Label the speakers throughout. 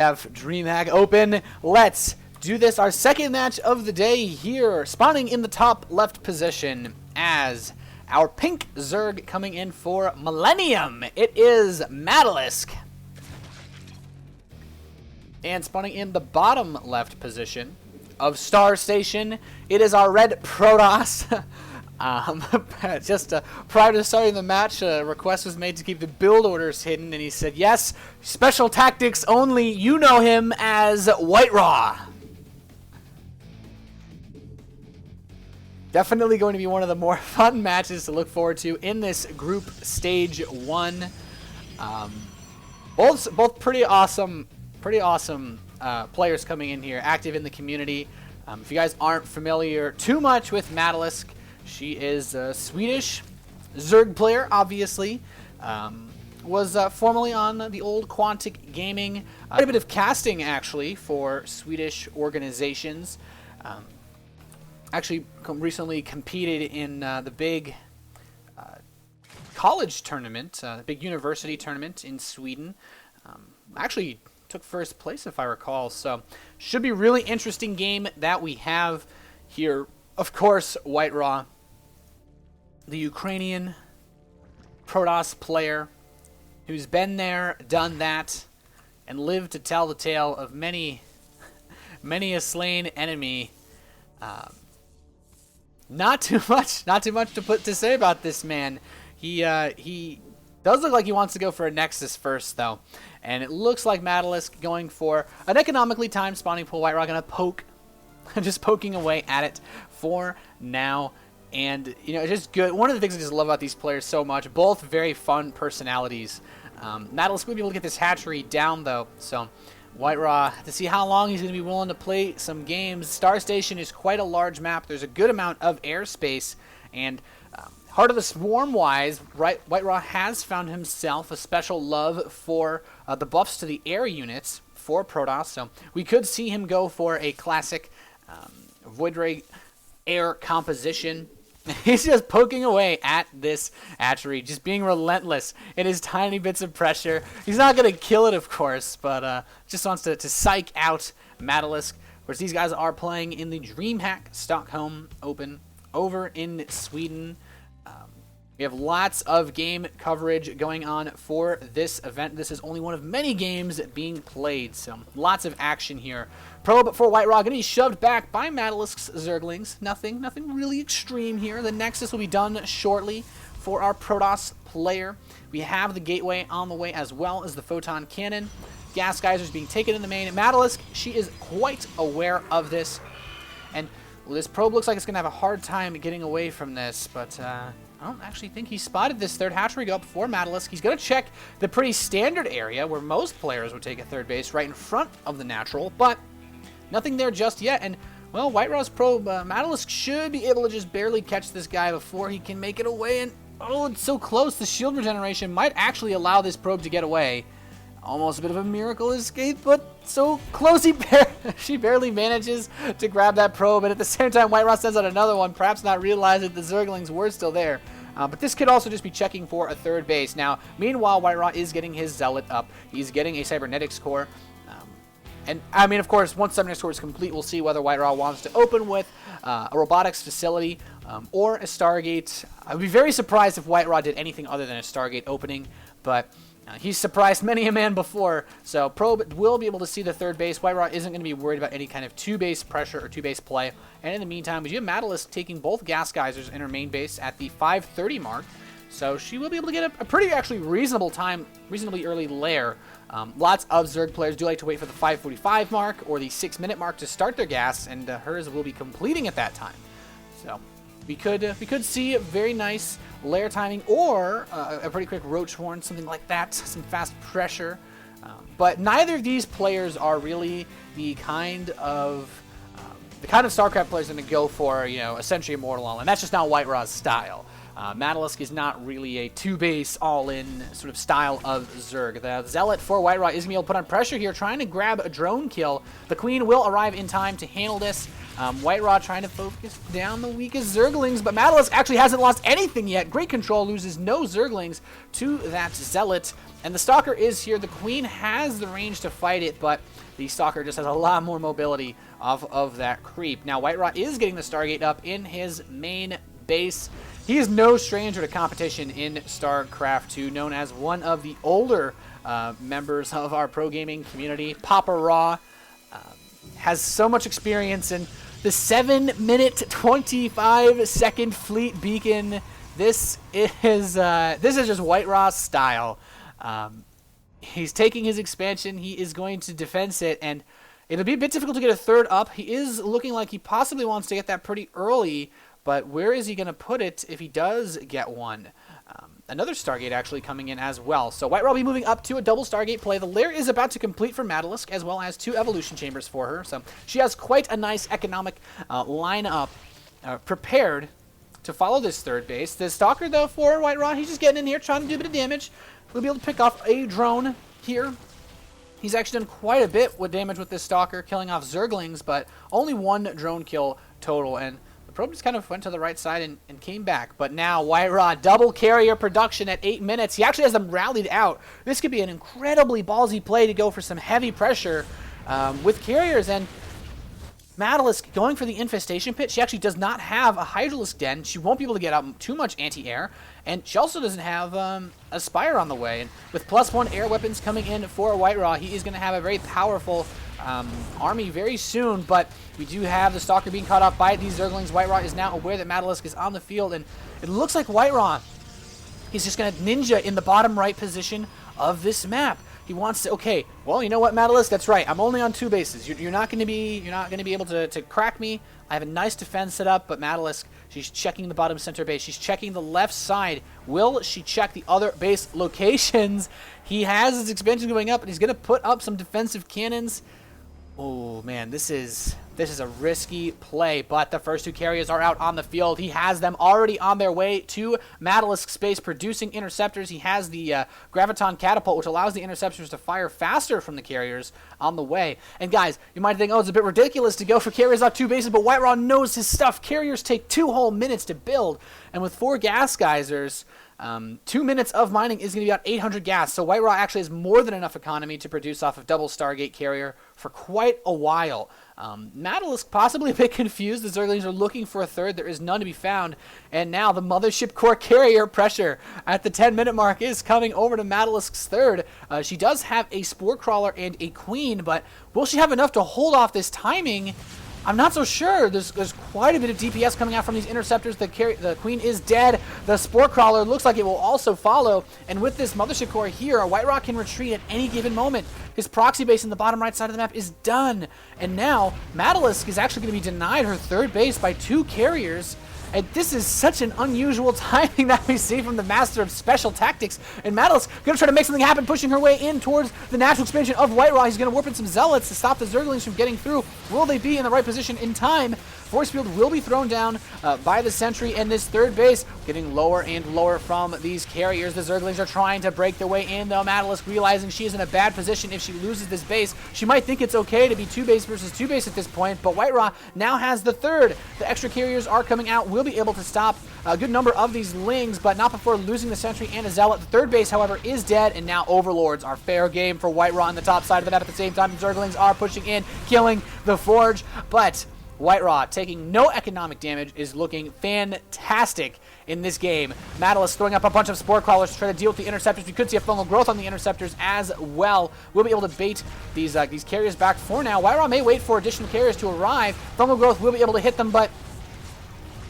Speaker 1: Have DreamHack open. Let's do this. Our second match of the day here, spawning in the top left position as our pink Zerg coming in for Millennium. It is MaddeLisk. And spawning in the bottom left position of Star Station, it is our red Protoss. Just prior to starting the match, a request was made to keep the build orders hidden, and he said, yes, special tactics only, you know him as WhiteRa. Definitely going to be one of the more fun matches to look forward to in this group stage 1. Both pretty awesome players coming in here, active in the community. If you guys aren't familiar too much with MaddeLisk, she is a Swedish Zerg player, obviously. Was formerly on the old Quantic Gaming. A bit of casting, actually, for Swedish organizations. Actually, recently competed in the big college tournament, the big university tournament in Sweden. Actually took first place, if I recall. So, should be really interesting game that we have here. Of course, WhiteRa, the Ukrainian Protoss player who's been there, done that, and lived to tell the tale of many a slain enemy. Not too much to say about this man. He does look like he wants to go for a Nexus first, though. And it looks like MaddeLisk going for an economically timed spawning pool. WhiteRa gonna poke, just poking away at it for now. And, you know, it's just good. One of the things I just love about these players so much, both very fun personalities. MaddeLisk will be able to get this hatchery down, though. So, WhiteRa, to see how long he's going to be willing to play some games. Star Station is quite a large map. There's a good amount of airspace. And Heart of the Swarm-wise, WhiteRa has found himself a special love for the buffs to the air units for Protoss. So, we could see him go for a classic WhiteRa air composition. He's just poking away at this hatchery, just being relentless in his tiny bits of pressure. He's not going to kill it, of course, but just wants to psych out MaddeLisk. Of course, these guys are playing in the DreamHack Stockholm Open over in Sweden. We have lots of game coverage going on for this event. This is only one of many games being played, so lots of action here. Probe for WhiteRa going to be shoved back by MaddeLisk's Zerglings. Nothing really extreme here. The Nexus will be done shortly for our Protoss player. We have the Gateway on the way as well as the Photon Cannon. Gas Geysers being taken in the main. MaddeLisk, she is quite aware of this. And well, this probe looks like it's going to have a hard time getting away from this, but I don't actually think he spotted this third hatchery go up for MaddeLisk. He's going to check the pretty standard area where most players would take a third base right in front of the natural, but nothing there just yet. And, well, WhiteRa's probe, MaddeLisk should be able to just barely catch this guy before he can make it away. And, oh, it's so close. The shield regeneration might actually allow this probe to get away. Almost a bit of a miracle escape, but so close she barely manages to grab that probe. And at the same time, WhiteRa sends out another one, perhaps not realizing the Zerglings were still there. But this could also just be checking for a third base. Now, meanwhile, WhiteRa is getting his Zealot up. He's getting a Cybernetics core. And, I mean, of course, once Cybernetics core is complete, we'll see whether WhiteRa wants to open with a robotics facility or a Stargate. I would be very surprised if WhiteRa did anything other than a Stargate opening, but he's surprised many a man before, so Probe will be able to see the third base. WhiteRa isn't going to be worried about any kind of two-base pressure or two-base play. And in the meantime, we have MaddeLisk taking both Gas Geysers in her main base at the 5:30 mark. So she will be able to get a pretty actually reasonably early lair. Lots of Zerg players do like to wait for the 5:45 mark or the 6-minute mark to start their gas, and hers will be completing at that time. So we could see a very nice lair timing or a pretty quick roach horn, something like that, some fast pressure. But neither of these players are really the kind of StarCraft players going to go for, you know, a Century Immortal all-in. That's just not WhiteRa's style. MaddeLisk is not really a two-base all-in sort of style of Zerg. The Zealot for WhiteRa is going to be able to put on pressure here, trying to grab a drone kill. The Queen will arrive in time to handle this. WhiteRa trying to focus down the weakest Zerglings, but MaddeLisk actually hasn't lost anything yet. Great control, loses no Zerglings to that Zealot. And the Stalker is here. The Queen has the range to fight it, but the Stalker just has a lot more mobility off of that creep. Now, WhiteRa is getting the Stargate up in his main base. He is no stranger to competition in StarCraft 2, known as one of the older members of our pro gaming community. Papa Raw has so much experience in the 7-minute 25-second fleet beacon. This is just WhiteRa's style. He's taking his expansion. He is going to defense it, and it'll be a bit difficult to get a third up. He is looking like he possibly wants to get that pretty early, but where is he going to put it if he does get one? Another Stargate actually coming in as well. So WhiteRa will be moving up to a double Stargate play. The lair is about to complete for MaddeLisk, as well as 2 evolution chambers for her. So she has quite a nice economic lineup prepared to follow this third base. The Stalker, though, for WhiteRa, he's just getting in here, trying to do a bit of damage. We'll be able to pick off a drone here. He's actually done quite a bit with damage with this Stalker, killing off Zerglings, but only 1 drone kill total. And the probe just kind of went to the right side and came back. But now WhiteRa, double carrier production at 8 minutes. He actually has them rallied out. This could be an incredibly ballsy play to go for some heavy pressure with carriers. And MaddeLisk going for the infestation pit. She actually does not have a Hydralisk den. She won't be able to get out too much anti-air. And she also doesn't have a Spire on the way. And with +1 air weapons coming in for WhiteRa, he is going to have a very powerful army very soon. But we do have the Stalker being caught up by these Zerglings. WhiteRa is now aware that MaddeLisk is on the field. And it looks like WhiteRa, he's just going to ninja in the bottom right position of this map. He wants to, okay, well, you know what, MaddeLisk, that's right. I'm only on 2 bases. You're not going to be able to crack me. I have a nice defense set up, but MaddeLisk, she's checking the bottom center base. She's checking the left side. Will she check the other base locations? He has his expansion going up, and he's going to put up some defensive cannons. Oh, man, this is a risky play, but the first 2 carriers are out on the field. He has them already on their way to MaddeLisk space, producing interceptors. He has the Graviton Catapult, which allows the interceptors to fire faster from the carriers on the way. And guys, you might think, oh, it's a bit ridiculous to go for carriers off 2 bases, but WhiteRa knows his stuff. Carriers take 2 whole minutes to build, and with 4 gas geysers, 2 minutes of mining is going to be about 800 gas, so WhiteRa actually has more than enough economy to produce off of double Stargate carrier for quite a while. MaddeLisk possibly a bit confused. The Zerglings are looking for a third. There is none to be found. And now the Mothership Core carrier pressure at the 10-minute mark is coming over to MaddeLisk's third. She does have a Spore Crawler and a Queen, but will she have enough to hold off this timing? I'm not so sure. There's quite a bit of DPS coming out from these interceptors. The Queen is dead. The Spore Crawler looks like it will also follow. And with this Mothership Core here, WhiteRa can retreat at any given moment. His proxy base in the bottom right side of the map is done. And now MaddeLisk is actually going to be denied her third base by 2 carriers. And this is such an unusual timing that we see from the Master of Special Tactics. And MaddeLisk going to try to make something happen, pushing her way in towards the natural expansion of WhiteRa. He's going to warp in some Zealots to stop the Zerglings from getting through. Will they be in the right position in time? Force field will be thrown down by the sentry, and this third base getting lower and lower from these carriers. The Zerglings are trying to break their way in, though MaddeLisk realizing she is in a bad position if she loses this base. She might think it's okay to be 2 base versus 2 base at this point, but WhiteRa now has the third. The extra carriers are coming out, will be able to stop a good number of these Lings, but not before losing the sentry and a Zealot. The third base, however, is dead, and now Overlords are fair game for WhiteRa on the top side of the map. At the same time, the Zerglings are pushing in, killing the Forge, but WhiteRa, taking no economic damage, is looking fantastic in this game. MaddeLisk throwing up a bunch of Spore Crawlers to try to deal with the Interceptors. We could see a fungal growth on the Interceptors as well. We'll be able to bait these carriers back for now. WhiteRa may wait for additional carriers to arrive. Fungal growth will be able to hit them, but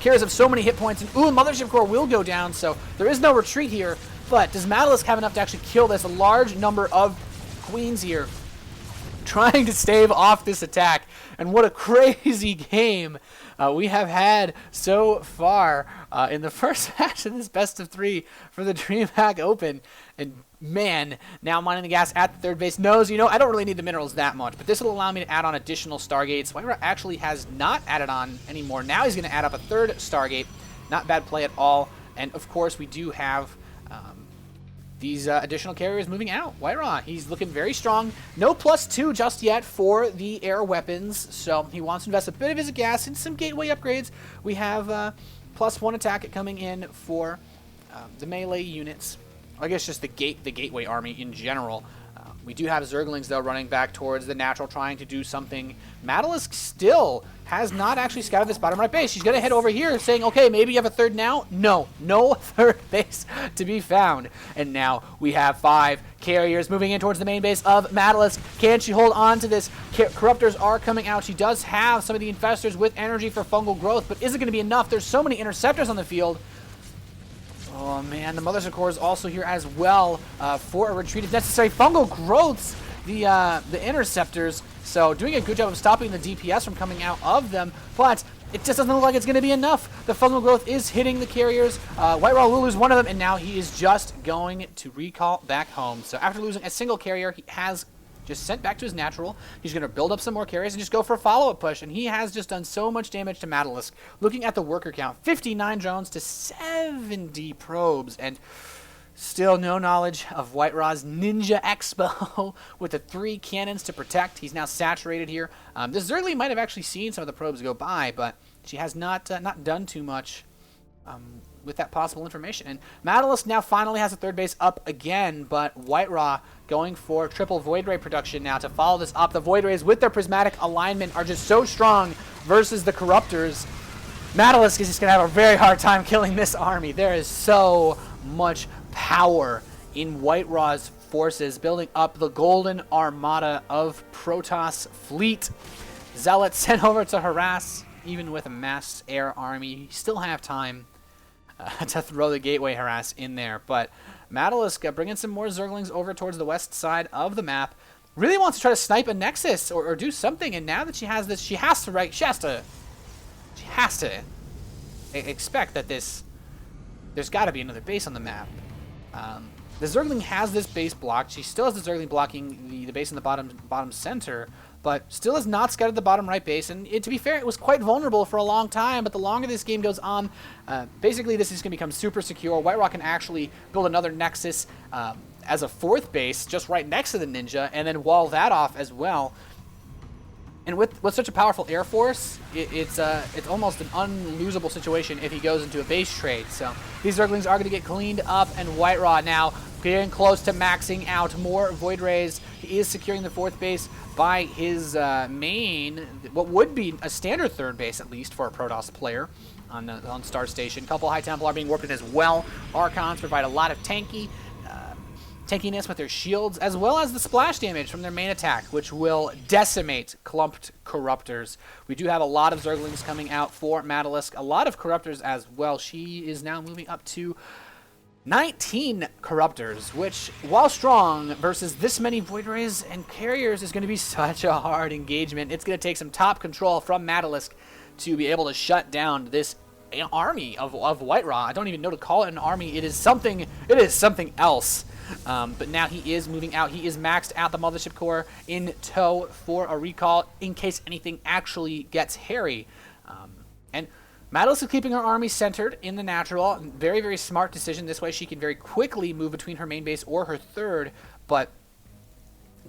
Speaker 1: carriers have so many hit points, and Mothership Core will go down, so there is no retreat here. But does MaddeLisk have enough to actually kill this? A large number of Queens here trying to stave off this attack. And what a crazy game we have had so far in the first match of this best of 3 for the DreamHack Open. And man, now mining the gas at the third base knows, you know, I don't really need the minerals that much, but this will allow me to add on additional Stargates. WhiteRa actually has not added on anymore. Now he's going to add up a third Stargate. Not bad play at all. And of course, we do have these additional carriers moving out. WhiteRa, he's looking very strong. No +2 just yet for the air weapons, so he wants to invest a bit of his gas in some gateway upgrades. We have +1 attack coming in for the melee units. I guess just the gateway army in general. We do have Zerglings, though, running back towards the natural, trying to do something. MaddeLisk still has not actually scouted this bottom right base. She's going to head over here saying, okay, maybe you have a third now. No, no third base to be found. And now we have 5 carriers moving in towards the main base of MaddeLisk. Can she hold on to this? Corruptors are coming out. She does have some of the infestors with energy for fungal growth, but is it going to be enough? There's so many interceptors on the field. Oh man, the MaddeLisk core is also here as well for a retreat if necessary. Fungal growths, the interceptors, so doing a good job of stopping the DPS from coming out of them, but it just doesn't look like it's going to be enough. The fungal growth is hitting the carriers. WhiteRa will lose one of them, and now he is just going to recall back home. So after losing a single carrier, he has just sent back to his natural. He's going to build up some more carries and just go for a follow-up push. And he has just done so much damage to MaddeLisk. Looking at the worker count, 59 drones to 70 probes. And still no knowledge of WhiteRa's Ninja Expo with the 3 cannons to protect. He's now saturated here. This Zergling might have actually seen some of the probes go by, but she has not done too much with that possible information. And MaddeLisk now finally has a third base up again, but WhiteRa going for triple Void Ray production now to follow this up. The Void Rays with their prismatic alignment are just so strong versus the Corruptors. MaddeLisk is just going to have a very hard time killing this army. There is so much power in WhiteRa's forces, building up the golden armada of Protoss fleet. Zealots sent over to harass, even with a massed air army. You still have time to throw the gateway harass in there, but MaddeLisk bringing some more Zerglings over towards the west side of the map. Really wants to try to snipe a Nexus or do something, and now that she has this, she has to expect that there's got to be another base on the map. The Zergling has this base blocked. She still has the Zergling blocking the base in the bottom center, but still has not scouted the bottom right base. And to be fair, it was quite vulnerable for a long time, but the longer this game goes on, basically this is going to become super secure. WhiteRa can actually build another Nexus as a 4th base just right next to the Ninja, and then wall that off as well. And with such a powerful air force, it's almost an unlosable situation if he goes into a base trade. So these Zerglings are going to get cleaned up, and WhiteRa now getting close to maxing out more Void Rays. He is securing the 4th base by his main, what would be a standard 3rd base at least for a Protoss player on Star Station. A couple High Templar being warped in as well. Archons provide a lot of tankiness with their shields, as well as the splash damage from their main attack, which will decimate clumped Corruptors. We do have a lot of Zerglings coming out for MaddeLisk, a lot of Corruptors as well. She is now moving up to 19 Corruptors, which, while strong, versus this many Void Rays and Carriers is going to be such a hard engagement. It's going to take some top control from MaddeLisk to be able to shut down this army of WhiteRa. I don't even know to call it an army. It is something else. But now he is moving out. He is maxed out the Mothership Core in tow for a recall in case anything actually gets hairy. And MaddeLisk is keeping her army centered in the natural. Very, very smart decision. This way she can very quickly move between her main base or her 3rd. But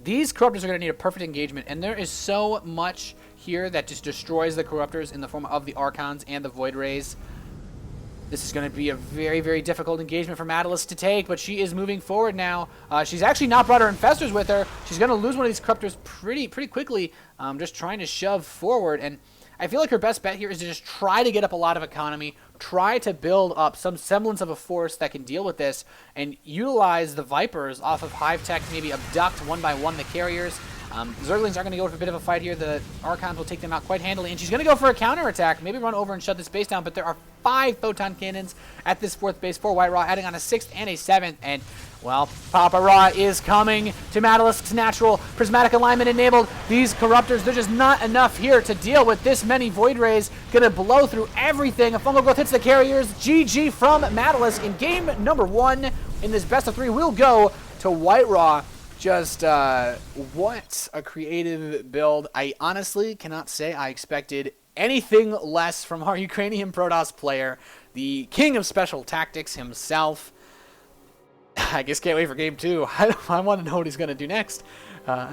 Speaker 1: these Corruptors are going to need a perfect engagement. And there is so much here that just destroys the Corruptors in the form of the Archons and the Void Rays. This is going to be a very, very difficult engagement for MaddeLisk to take, but she is moving forward now. She's actually not brought her Infestors with her. She's going to lose one of these Corruptors pretty quickly, just trying to shove forward. And I feel like her best bet here is to just try to get up a lot of economy, try to build up some semblance of a force that can deal with this, and utilize the Vipers off of Hive Tech, maybe abduct one by one the carriers. Zerglings are going to go for a bit of a fight here. The Archons will take them out quite handily, and she's going to go for a counterattack, maybe run over and shut this base down, but there are 5 photon cannons at this 4th base for WhiteRa, adding on a 6th and a 7th, and, well, Papa Ra is coming to MaddeLisk's natural. Prismatic alignment enabled. These Corruptors, there's just not enough here to deal with this many Void Rays. Going to blow through everything. A fungal growth hits the carriers. GG from MaddeLisk in game number 1 in this best of 3. We'll go to WhiteRa. Just, what a creative build. I honestly cannot say I expected anything less from our Ukrainian Protoss player, the king of special tactics himself. I guess can't wait for game 2. I want to know what he's going to do next.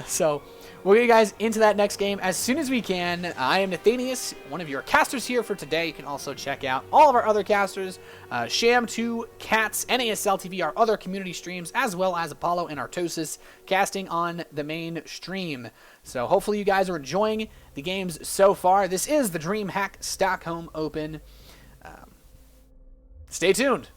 Speaker 1: So we'll get you guys into that next game as soon as we can. I am Nathanias, one of your casters here for today. You can also check out all of our other casters, Sham2, Cats, NASL TV, our other community streams, as well as Apollo and Artosis casting on the main stream. So hopefully you guys are enjoying the games so far. This is the DreamHack Stockholm Open. Stay tuned.